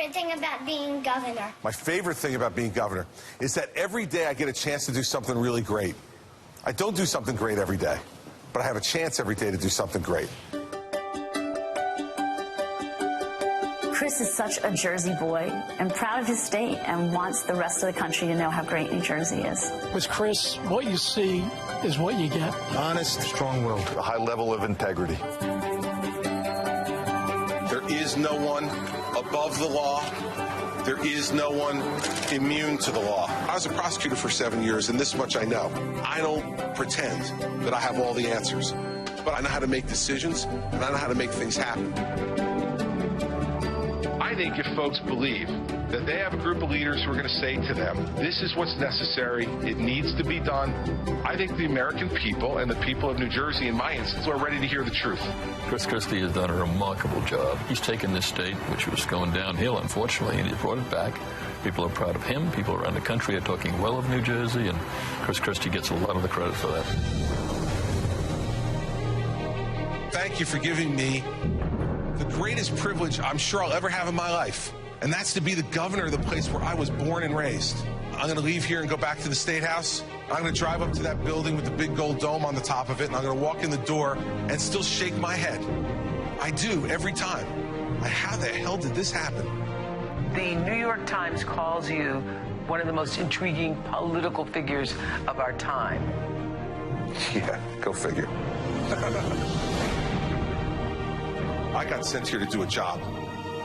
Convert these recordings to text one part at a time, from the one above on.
favorite thing about being governor? My favorite thing about being governor is that every day I get a chance to do something really great. I don't do something great every day, but I have a chance every day to do something great. Chris is such a Jersey boy and proud of his state and wants the rest of the country to know how great New Jersey is. With Chris, what you see is what you get. Honest, strong-willed, a high level of integrity. There is no one above the law. There is no one immune to the law. I was a prosecutor for 7 years, and this much I know. I don't pretend that I have all the answers, but I know how to make decisions, and I know how to make things happen. I think if folks believe that they have a group of leaders who are going to say to them, this is what's necessary, it needs to be done, I think the American people and the people of New Jersey, in my instance, are ready to hear the truth. Chris Christie has done a remarkable job. He's taken this state, which was going downhill, unfortunately, and he's brought it back. People are proud of him. People around the country are talking well of New Jersey, and Chris Christie gets a lot of the credit for that. Thank you for giving me the greatest privilege I'm sure I'll ever have in my life, and that's to be the governor of the place where I was born and raised. I'm going to leave here and go back to the State House. I'm going to drive up to that building with the big gold dome on the top of it, and I'm going to walk in the door and still shake my head. I do, every time. How the hell did this happen? The New York Times calls you one of the most intriguing political figures of our time. Yeah, go figure. I got sent here to do a job.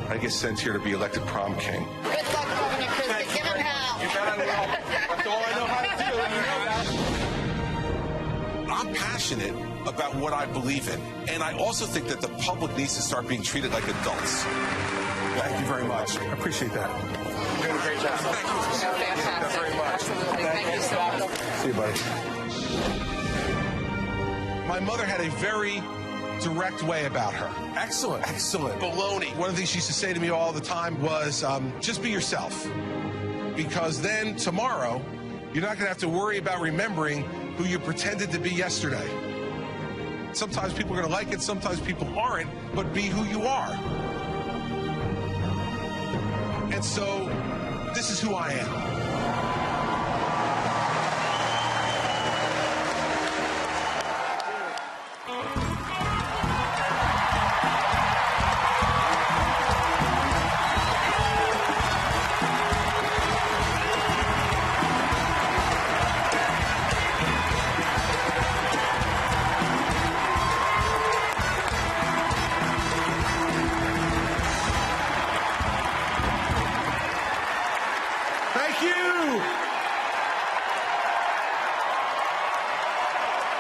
I get sent here to be elected prom king. Good luck, Governor Christie. Give him hell. You bet I will. That's all I know how to do. You know that. I'm passionate about what I believe in, and I also think that the public needs to start being treated like adults. Thank you very much. I appreciate that. You're doing a great job. Thank you. Fantastic. Very much. Absolutely. Thank you so much. See you, buddy. My mother had a very direct way about her. Excellent. Excellent. Baloney. One of the things she used to say to me all the time was, just be yourself. Because then tomorrow, you're not going to have to worry about remembering who you pretended to be yesterday. Sometimes people are going to like it, sometimes people aren't, but be who you are. And so, this is who I am.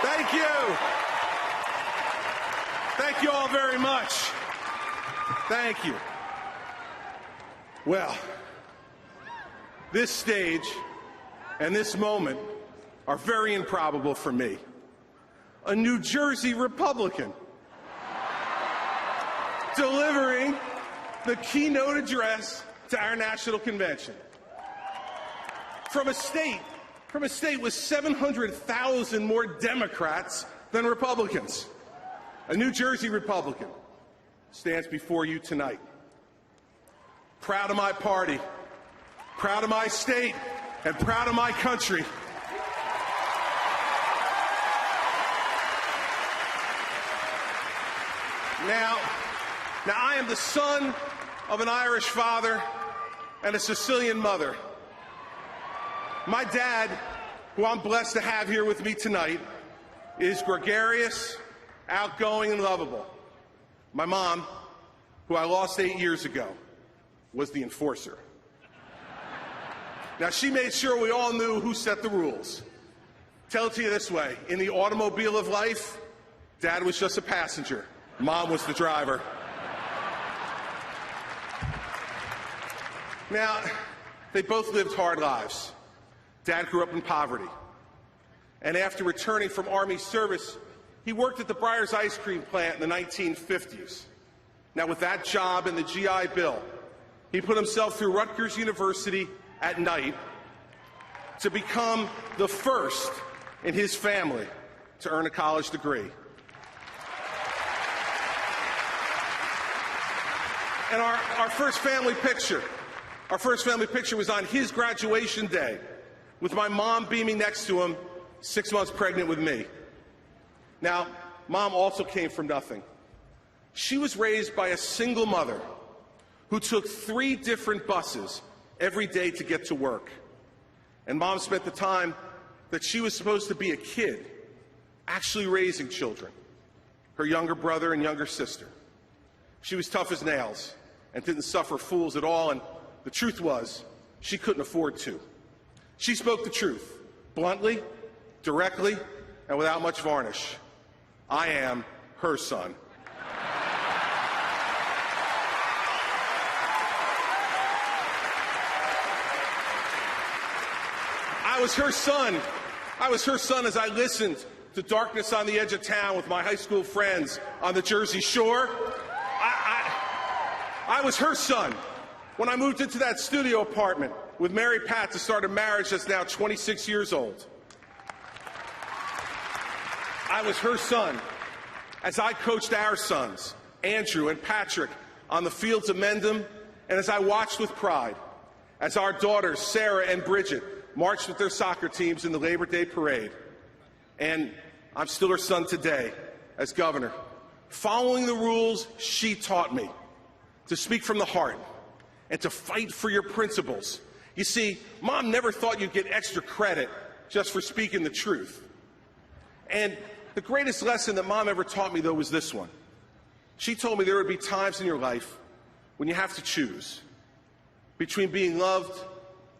Thank you. Thank you all very much. Thank you. Well, this stage and this moment are very improbable for me. A New Jersey Republican delivering the keynote address to our national convention. From a state with 700,000 more Democrats than Republicans. A New Jersey Republican stands before you tonight. Proud of my party, proud of my state, and proud of my country. Now I am the son of an Irish father and a Sicilian mother. My dad, who I'm blessed to have here with me tonight, is gregarious, outgoing, and lovable. My mom, who I lost 8 years ago, was the enforcer. Now, she made sure we all knew who set the rules. Tell it to you this way, in the automobile of life, Dad was just a passenger. Mom was the driver. Now, they both lived hard lives. Dad grew up in poverty. And after returning from Army service, he worked at the Breyers ice cream plant in the 1950s. Now, with that job and the GI Bill, he put himself through Rutgers University at night to become the first in his family to earn a college degree. And our first family picture was on his graduation day, with my mom beaming next to him, 6 months pregnant with me. Now, Mom also came from nothing. She was raised by a single mother who took 3 different buses every day to get to work. And Mom spent the time that she was supposed to be a kid actually raising children, her younger brother and younger sister. She was tough as nails and didn't suffer fools at all, and the truth was, she couldn't afford to. She spoke the truth, bluntly, directly, and without much varnish. I am her son. I was her son as I listened to Darkness on the Edge of Town with my high school friends on the Jersey Shore. I was her son when I moved into that studio apartment with Mary Pat to start a marriage that's now 26 years old. I was her son as I coached our sons, Andrew and Patrick, on the fields of Mendham, and as I watched with pride as our daughters, Sarah and Bridget, marched with their soccer teams in the Labor Day parade. And I'm still her son today as governor, following the rules she taught me, to speak from the heart and to fight for your principles. You see, Mom never thought you'd get extra credit just for speaking the truth. And the greatest lesson that Mom ever taught me, though, was this one. She told me there would be times in your life when you have to choose between being loved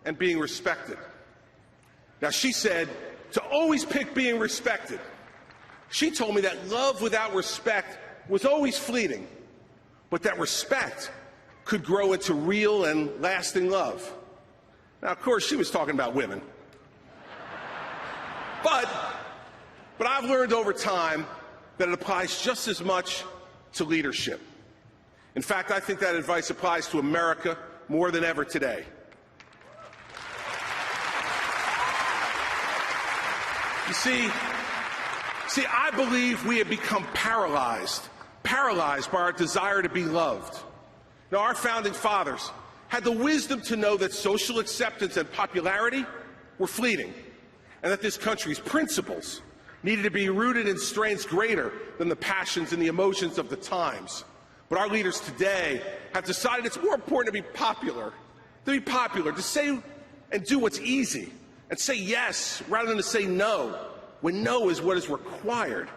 and being respected. Now, she said to always pick being respected. She told me that love without respect was always fleeting, but that respect could grow into real and lasting love. Now, of course, she was talking about women. But I've learned over time that it applies just as much to leadership. In fact, I think that advice applies to America more than ever today. You see, I believe we have become paralyzed by our desire to be loved. Now, our founding fathers had the wisdom to know that social acceptance and popularity were fleeting, and that this country's principles needed to be rooted in strengths greater than the passions and the emotions of the times. But our leaders today have decided it's more important to be popular, to say and do what's easy, and say yes rather than to say no, when no is what is required.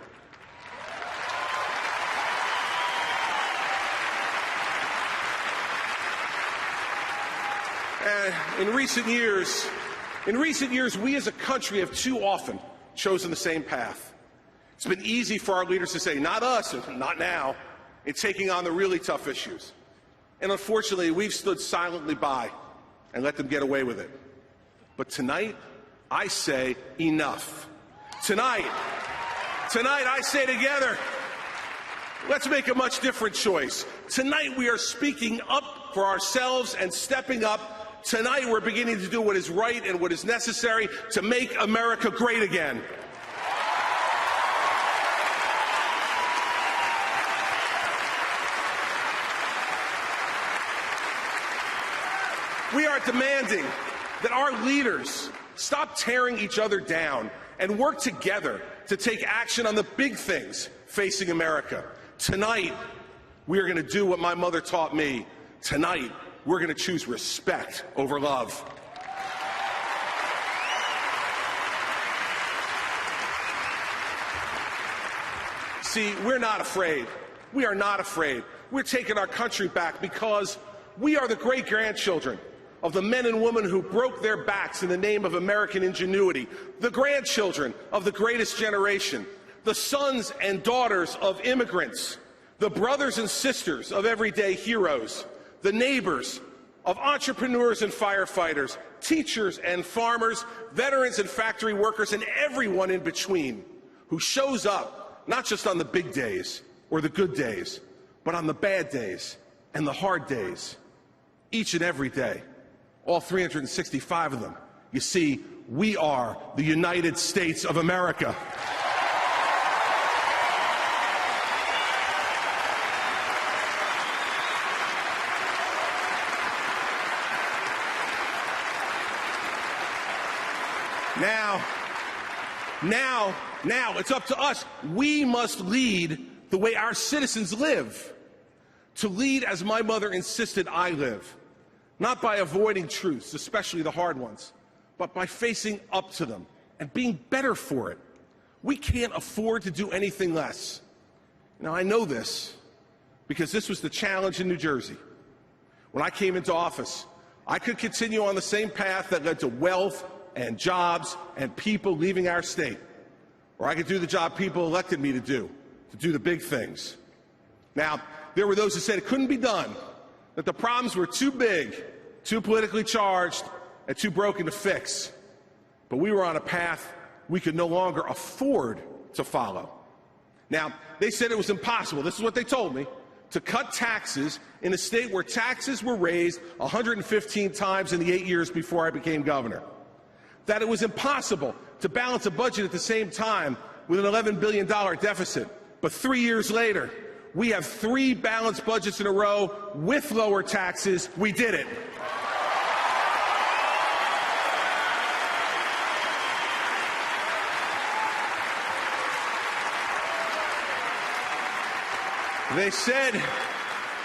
In recent years, we as a country have too often chosen the same path. It's been easy for our leaders to say, not us, not now, in taking on the really tough issues. And unfortunately, we've stood silently by and let them get away with it. But tonight, I say enough. Tonight, I say together, let's make a much different choice. Tonight, we are speaking up for ourselves and stepping up. Tonight, we're beginning to do what is right and what is necessary to make America great again. We are demanding that our leaders stop tearing each other down and work together to take action on the big things facing America. Tonight, we are going to do what my mother taught me. Tonight, we're going to choose respect over love. See, we're not afraid. We are not afraid. We're taking our country back because we are the great-grandchildren of the men and women who broke their backs in the name of American ingenuity, the grandchildren of the greatest generation, the sons and daughters of immigrants, the brothers and sisters of everyday heroes, the neighbors of entrepreneurs and firefighters, teachers and farmers, veterans and factory workers, and everyone in between who shows up not just on the big days or the good days, but on the bad days and the hard days, each and every day. All 365 of them. You see, we are the United States of America. Now, it's up to us. We must lead the way our citizens live. To lead as my mother insisted I live. Not by avoiding truths, especially the hard ones, but by facing up to them and being better for it. We can't afford to do anything less. Now, I know this because this was the challenge in New Jersey. When I came into office, I could continue on the same path that led to wealth and jobs and people leaving our state. Or I could do the job people elected me to do the big things. Now, there were those who said it couldn't be done, that the problems were too big, too politically charged, and too broken to fix. But we were on a path we could no longer afford to follow. Now, they said it was impossible, this is what they told me, to cut taxes in a state where taxes were raised 115 times in the 8 years before I became governor. That it was impossible to balance a budget at the same time with an $11 billion deficit. But 3 years later, we have 3 balanced budgets in a row with lower taxes. We did it. They said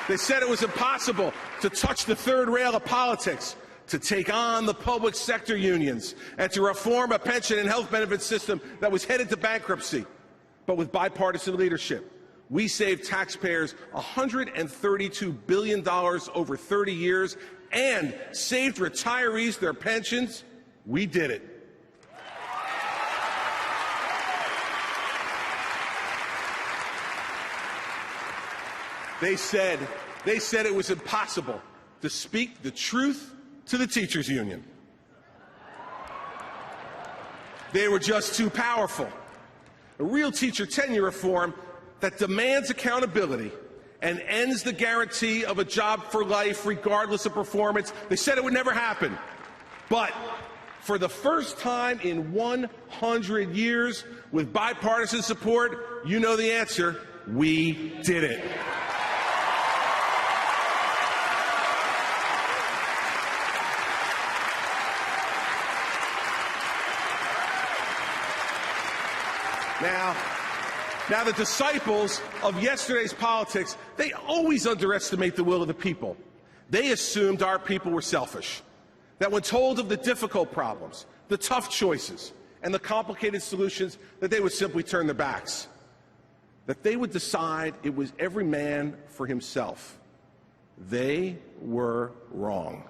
it was impossible to touch the third rail of politics, to take on the public sector unions, and to reform a pension and health benefit system that was headed to bankruptcy. But with bipartisan leadership, we saved taxpayers $132 billion over 30 years and saved retirees their pensions. We did it. They said it was impossible to speak the truth to the teachers union. They were just too powerful. A real teacher tenure reform that demands accountability and ends the guarantee of a job for life regardless of performance. They said it would never happen. But for the first time in 100 years, with bipartisan support, you know the answer. We did it. Now, the disciples of yesterday's politics, they always underestimate the will of the people. They assumed our people were selfish, that when told of the difficult problems, the tough choices, and the complicated solutions, that they would simply turn their backs, that they would decide it was every man for himself. They were wrong.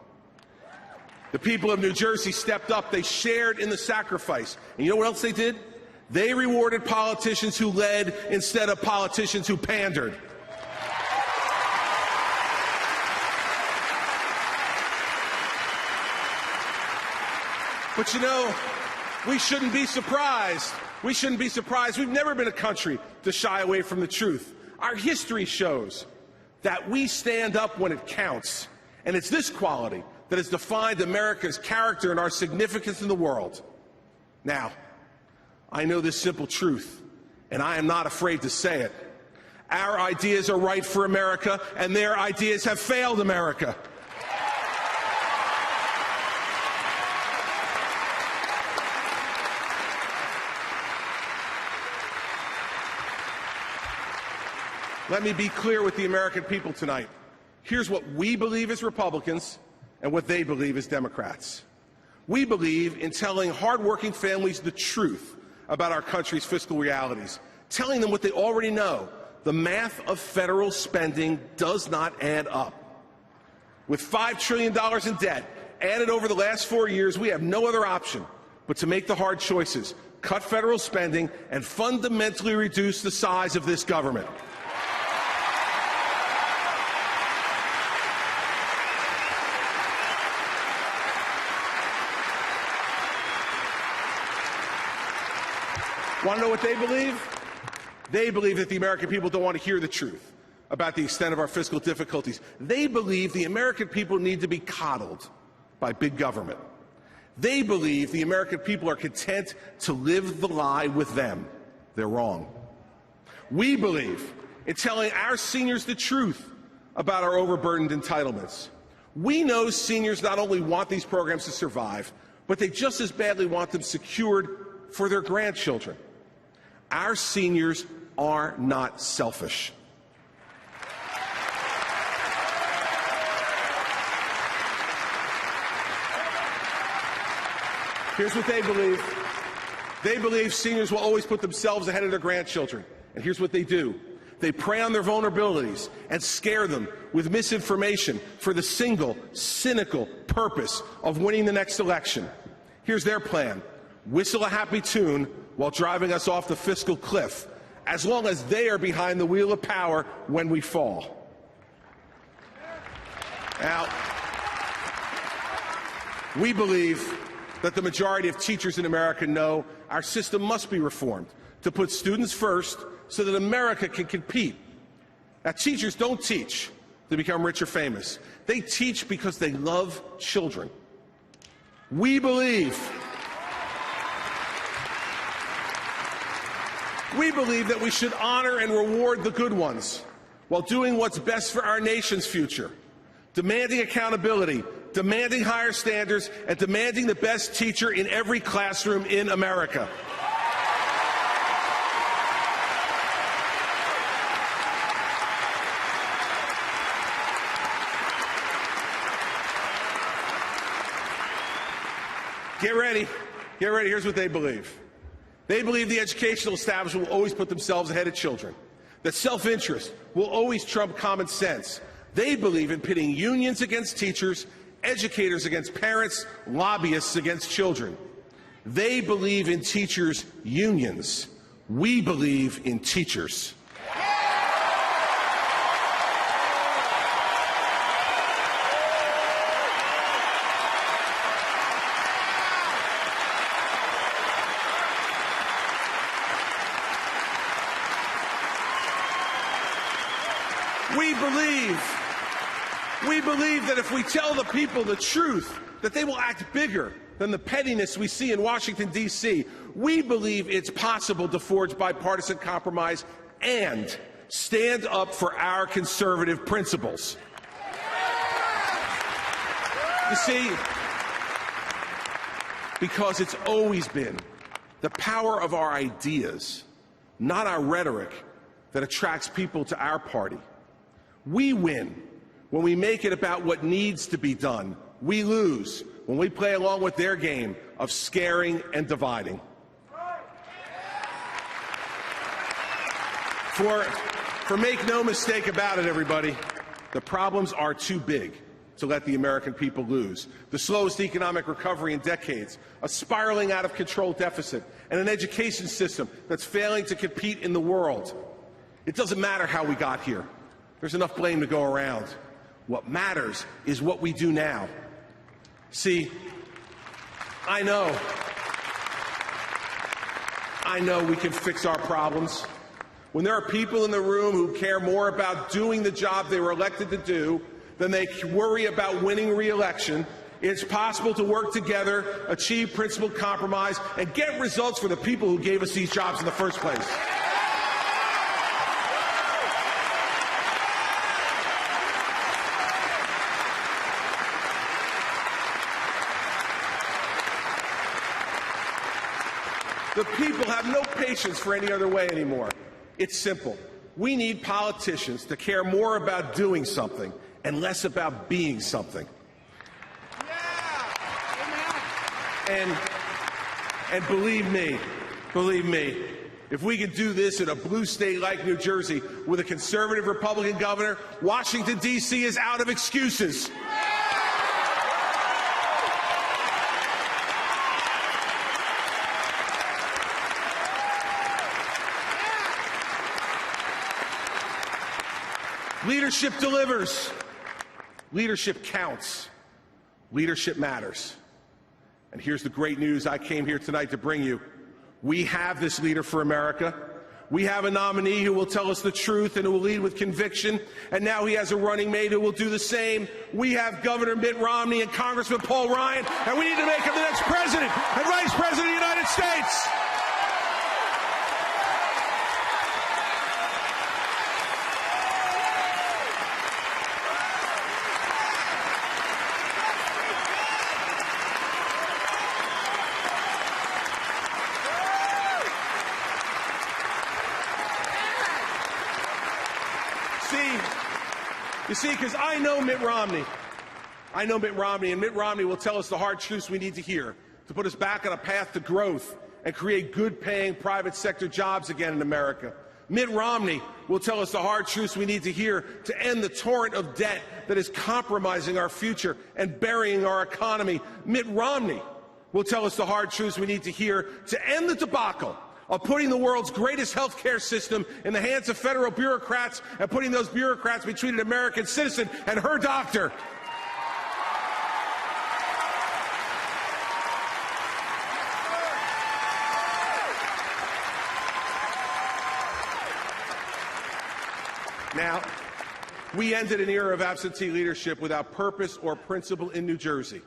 The people of New Jersey stepped up. They shared in the sacrifice. And you know what else they did? They rewarded politicians who led instead of politicians who pandered. But you know, we shouldn't be surprised. We shouldn't be surprised. We've never been a country to shy away from the truth. Our history shows that we stand up when it counts. And it's this quality that has defined America's character and our significance in the world. Now, I know this simple truth, and I am not afraid to say it. Our ideas are right for America, and their ideas have failed America. Let me be clear with the American people tonight. Here's what we believe as Republicans and what they believe as Democrats. We believe in telling hardworking families the truth about our country's fiscal realities, telling them what they already know. The math of federal spending does not add up. With $5 trillion in debt added over the last 4 years, we have no other option but to make the hard choices, cut federal spending, and fundamentally reduce the size of this government. Want to know what they believe? They believe that the American people don't want to hear the truth about the extent of our fiscal difficulties. They believe the American people need to be coddled by big government. They believe the American people are content to live the lie with them. They're wrong. We believe in telling our seniors the truth about our overburdened entitlements. We know seniors not only want these programs to survive, but they just as badly want them secured for their grandchildren. Our seniors are not selfish. Here's what they believe. They believe seniors will always put themselves ahead of their grandchildren. And here's what they do. They prey on their vulnerabilities and scare them with misinformation for the single, cynical purpose of winning the next election. Here's their plan. Whistle a happy tune while driving us off the fiscal cliff, as long as they are behind the wheel of power when we fall. Now, we believe that the majority of teachers in America know our system must be reformed to put students first so that America can compete. Now, teachers don't teach to become rich or famous. They teach because they love children. We believe that we should honor and reward the good ones while doing what's best for our nation's future, demanding accountability, demanding higher standards, and demanding the best teacher in every classroom in America. Get ready. Get ready. Here's what they believe. They believe the educational establishment will always put themselves ahead of children, that self-interest will always trump common sense. They believe in pitting unions against teachers, educators against parents, lobbyists against children. They believe in teachers' unions. We believe in teachers. We believe that if we tell the people the truth, that they will act bigger than the pettiness we see in Washington, D.C. We believe it's possible to forge bipartisan compromise and stand up for our conservative principles. You see, because it's always been the power of our ideas, not our rhetoric, that attracts people to our party. We win when we make it about what needs to be done. We lose when we play along with their game of scaring and dividing. For make no mistake about it, everybody, the problems are too big to let the American people lose. The slowest economic recovery in decades, a spiraling out of control deficit, and an education system that's failing to compete in the world. It doesn't matter how we got here. There's enough blame to go around. What matters is what we do now. See, I know we can fix our problems. When there are people in the room who care more about doing the job they were elected to do than they worry about winning re-election, it's possible to work together, achieve principled compromise, and get results for the people who gave us these jobs in the first place. The people have no patience for any other way anymore. It's simple. We need politicians to care more about doing something and less about being something. And believe me, if we can do this in a blue state like New Jersey with a conservative Republican governor, Washington, D.C. is out of excuses. Leadership delivers. Leadership counts. Leadership matters. And here's the great news I came here tonight to bring you. We have this leader for America. We have a nominee who will tell us the truth and who will lead with conviction. And now he has a running mate who will do the same. We have Governor Mitt Romney and Congressman Paul Ryan, and we need to make him the next president and vice president of the United States. You see, because I know Mitt Romney. I know Mitt Romney, and Mitt Romney will tell us the hard truths we need to hear to put us back on a path to growth and create good-paying private sector jobs again in America. Mitt Romney will tell us the hard truths we need to hear to end the torrent of debt that is compromising our future and burying our economy. Mitt Romney will tell us the hard truths we need to hear to end the debacle of putting the world's greatest health care system in the hands of federal bureaucrats and putting those bureaucrats between an American citizen and her doctor. Now, we ended an era of absentee leadership without purpose or principle in New Jersey.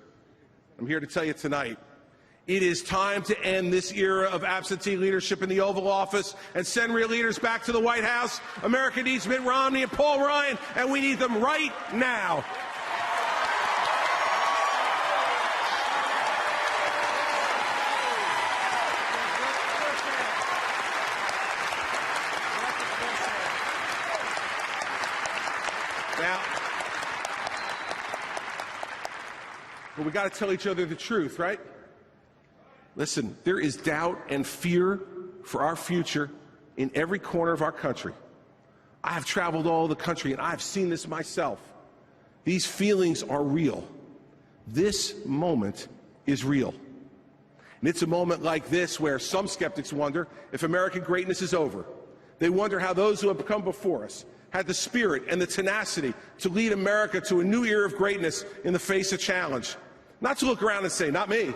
I'm here to tell you tonight, it is time to end this era of absentee leadership in the Oval Office and send real leaders back to the White House. America needs Mitt Romney and Paul Ryan, and we need them right now. But we got to tell each other the truth, right? Listen, there is doubt and fear for our future in every corner of our country. I have traveled all the country, and I've seen this myself. These feelings are real. This moment is real. And it's a moment like this where some skeptics wonder if American greatness is over. They wonder how those who have come before us had the spirit and the tenacity to lead America to a new era of greatness in the face of challenge. Not to look around and say, not me,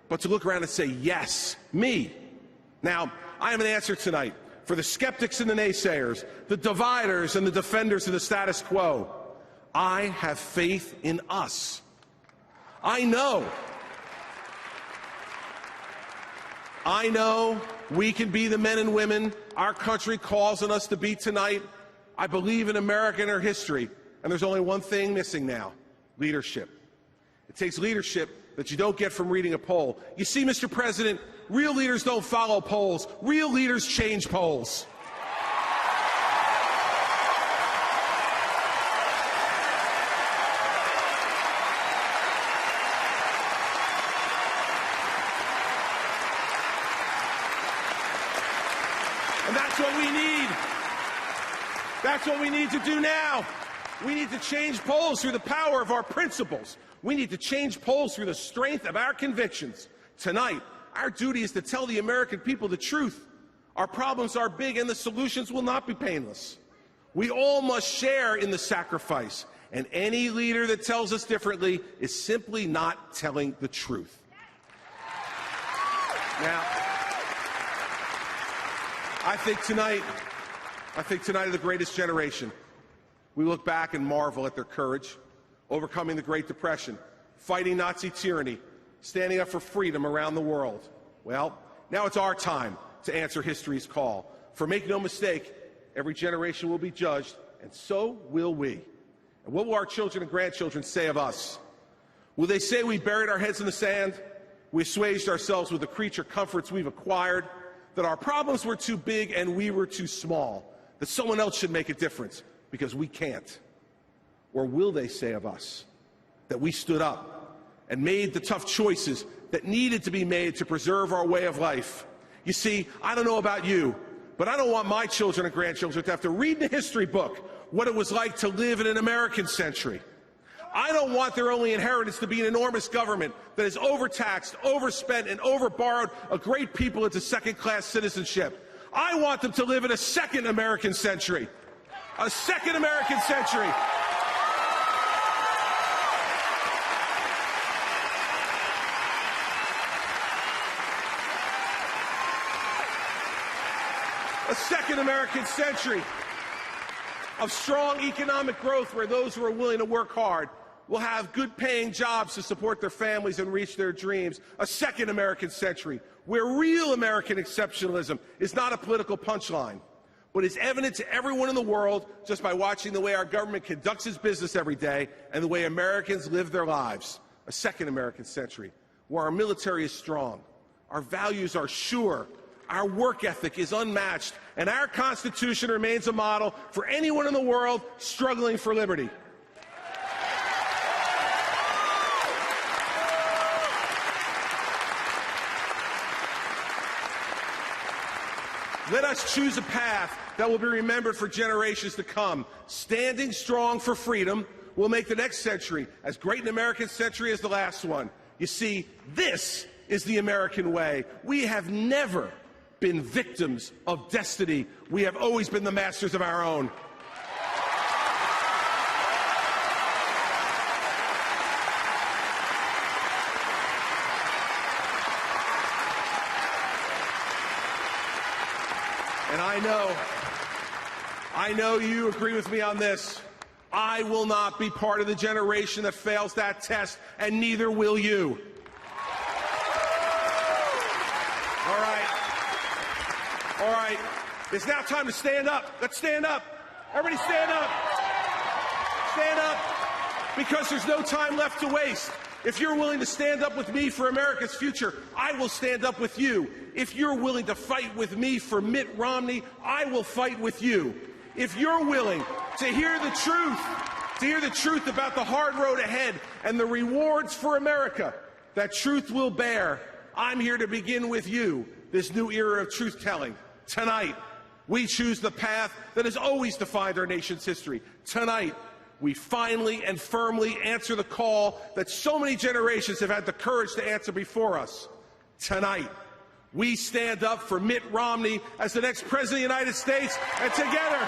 but to look around and say, yes, me. Now, I have an answer tonight for the skeptics and the naysayers, the dividers and the defenders of the status quo. I have faith in us. I know we can be the men and women our country calls on us to be tonight. I believe in America and her history, and there's only one thing missing now: leadership. It takes leadership that you don't get from reading a poll. You see, Mr. President, real leaders don't follow polls. Real leaders change polls. And that's what we need. That's what we need to do now. We need to change polls through the power of our principles. We need to change polls through the strength of our convictions. Tonight, our duty is to tell the American people the truth. Our problems are big, and the solutions will not be painless. We all must share in the sacrifice, and any leader that tells us differently is simply not telling the truth. Now, I think tonight of the greatest generation. We look back and marvel at their courage, overcoming the Great Depression, fighting Nazi tyranny, standing up for freedom around the world. Well, now it's our time to answer history's call. For make no mistake, every generation will be judged, and so will we. And what will our children and grandchildren say of us? Will they say we buried our heads in the sand, we assuaged ourselves with the creature comforts we've acquired, that our problems were too big and we were too small, that someone else should make a difference because we can't? Or will they say of us that we stood up and made the tough choices that needed to be made to preserve our way of life? You see, I don't know about you, but I don't want my children and grandchildren to have to read in a history book what it was like to live in an American century. I don't want their only inheritance to be an enormous government that has overtaxed, overspent, and overborrowed a great people into second-class citizenship. I want them to live in a second American century. A second American century. A second American century of strong economic growth where those who are willing to work hard will have good-paying jobs to support their families and reach their dreams. A second American century where real American exceptionalism is not a political punchline, but is evident to everyone in the world just by watching the way our government conducts its business every day and the way Americans live their lives. A second American century where our military is strong, our values are sure, our work ethic is unmatched, and our Constitution remains a model for anyone in the world struggling for liberty. Let us choose a path that will be remembered for generations to come. Standing strong for freedom will make the next century as great an American century as the last one. You see, this is the American way. We have never been victims of destiny. We have always been the masters of our own. And I know you agree with me on this. I will not be part of the generation that fails that test, and neither will you. All right. It's now time to stand up. Let's stand up. Everybody stand up. Stand up, because there's no time left to waste. If you're willing to stand up with me for America's future, I will stand up with you. If you're willing to fight with me for Mitt Romney, I will fight with you. If you're willing to hear the truth about the hard road ahead and the rewards for America that truth will bear, I'm here to begin with you this new era of truth-telling. Tonight, we choose the path that has always defined our nation's history. Tonight, we finally and firmly answer the call that so many generations have had the courage to answer before us. Tonight, we stand up for Mitt Romney as the next President of the United States, and together,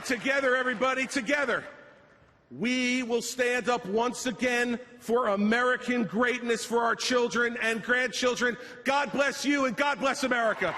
together, everybody, together, we will stand up once again for American greatness for our children and grandchildren. God bless you, and God bless America.